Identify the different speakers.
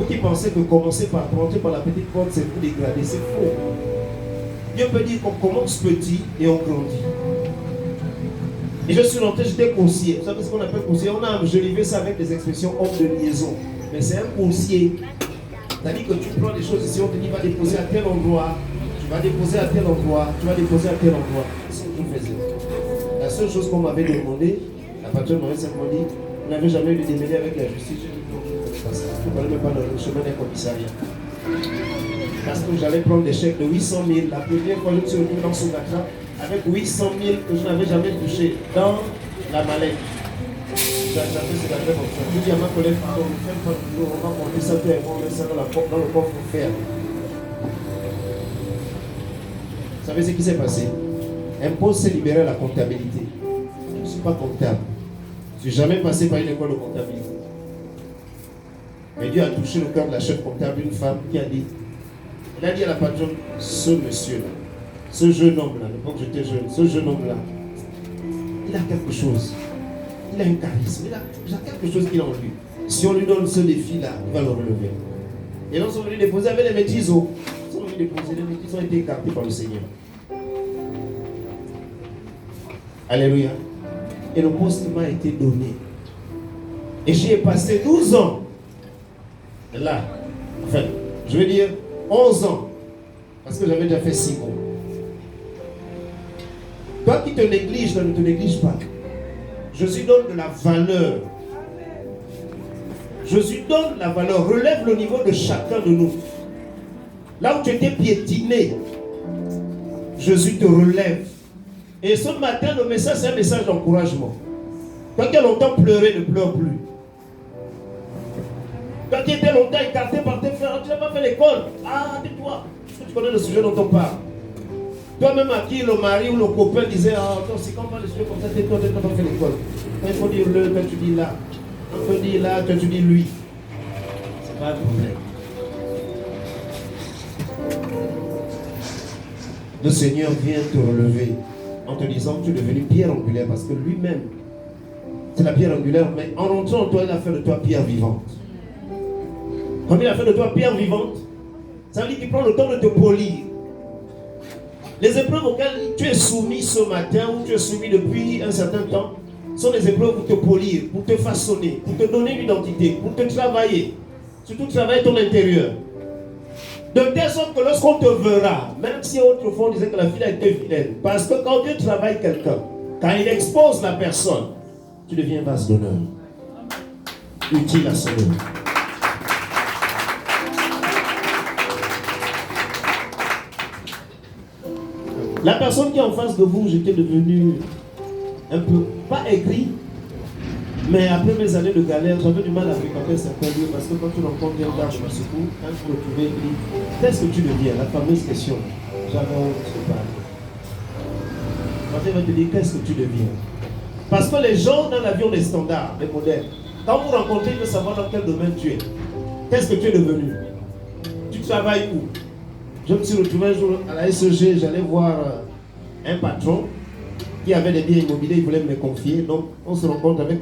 Speaker 1: Vous qui pensez que commencer par rentrer par la petite porte, c'est vous dégrader, c'est faux. Dieu peut dire qu'on commence petit et on grandit. Et je suis rentré, j'étais coursier. Vous savez ce qu'on appelle coursier? Je livais ça avec des expressions homme de liaison. Mais c'est un coursier. C'est-à-dire que tu prends des choses ici, on te dit va déposer à tel endroit, tu vas déposer à tel endroit, tu vas déposer à tel endroit. C'est ce que je faisais. La seule chose qu'on m'avait demandé, la patronne m'avait simplement dit, vous n'avez jamais eu de démêler avec la justice. J'ai dit non, je ne fais pas ça. Je ne parlais même pas dans le chemin d'un commissariat. Parce que j'allais prendre des chèques de 800 000. La première fois, je me suis retrouvé dans ce matin avec 800 000 que je n'avais jamais touché dans la mallette. J'avais ce qu'on appelle comme ça. Je dis à ma collègue, pardon, ne faites pas de boulot, on va monter ça, et on met ça dans le coffre fer. Vous savez ce qui s'est passé? Un poste s'est libéré à la comptabilité. Je ne suis pas comptable. Je ne suis jamais passé par une école de comptabilité. Mais Dieu a touché le cœur de la chef comptable, une femme qui a dit, elle a dit à la patronne, ce monsieur-là, ce jeune homme-là, à l'époque j'étais jeune, ce jeune homme-là, il a quelque chose. Il a un charisme, il a quelque chose qu'il a en lui. Si on lui donne ce défi-là, il va le relever. Et là, ils sont venus déposer avec les métisos. Ils sont venus déposer, les métisos ont été écartés par le Seigneur. Alléluia. Et le poste m'a été donné. Et j'y ai passé 12 ans. Là, enfin, je veux dire 11 ans. Parce que j'avais déjà fait 6 mois. Toi qui te négliges, ne te néglige pas. Jésus donne de la valeur. Jésus donne la valeur. Relève le niveau de chacun de nous. Là où tu étais piétiné, Jésus te relève. Et ce matin, le message, c'est un message d'encouragement. Toi qui as longtemps pleuré, ne pleure plus. Toi qui étais longtemps écarté par tes frères, tu n'as pas fait l'école. Ah, tais-toi. Est-ce que tu connais le sujet dont on parle? Toi-même à qui le mari ou le copain disait, ah, c'est quand on parle de sujet comme ça, tais-toi, tu n'as pas fait l'école. Quand il faut dire le, quand tu dis là. Quand tu dis là, quand tu dis lui. C'est pas un problème. Le Seigneur vient te relever en te disant que tu es devenu pierre angulaire parce que lui-même, c'est la pierre angulaire, mais en entrant en toi, il a fait de toi pierre vivante. Comme il a fait de toi pierre vivante, ça veut dire qu'il prend le temps de te polir. Les épreuves auxquelles tu es soumis ce matin ou tu es soumis depuis un certain temps sont des épreuves pour te polir, pour te façonner, pour te donner une identité, pour te travailler. Surtout travailler ton intérieur. De telle sorte que lorsqu'on te verra, même si autrefois on disait que la fille a été vilaine, parce que quand Dieu travaille quelqu'un, quand il expose la personne, tu deviens vase d'honneur. Utile à son œuvre. La personne qui est en face de vous, j'étais devenu un peu, pas aigri, mais après mes années de galère, j'avais du mal à fréquenter certains lieux parce que quand tu rencontres un gars, je me secoue, quand tu le trouvais, il dit, qu'est-ce que tu deviens? La fameuse question. J'avais honte de parler. Quand il va te dire, qu'est-ce que tu deviens? Parce que les gens dans la vie ont des standards, des modèles. Quand vous rencontrez, il veut savoir dans quel domaine tu es. Qu'est-ce que tu es devenu? Tu travailles où? Je me suis retrouvé un jour à la SEG, j'allais voir un patron qui avait des biens immobiliers, il voulait me les confier. Donc, on se rencontre avec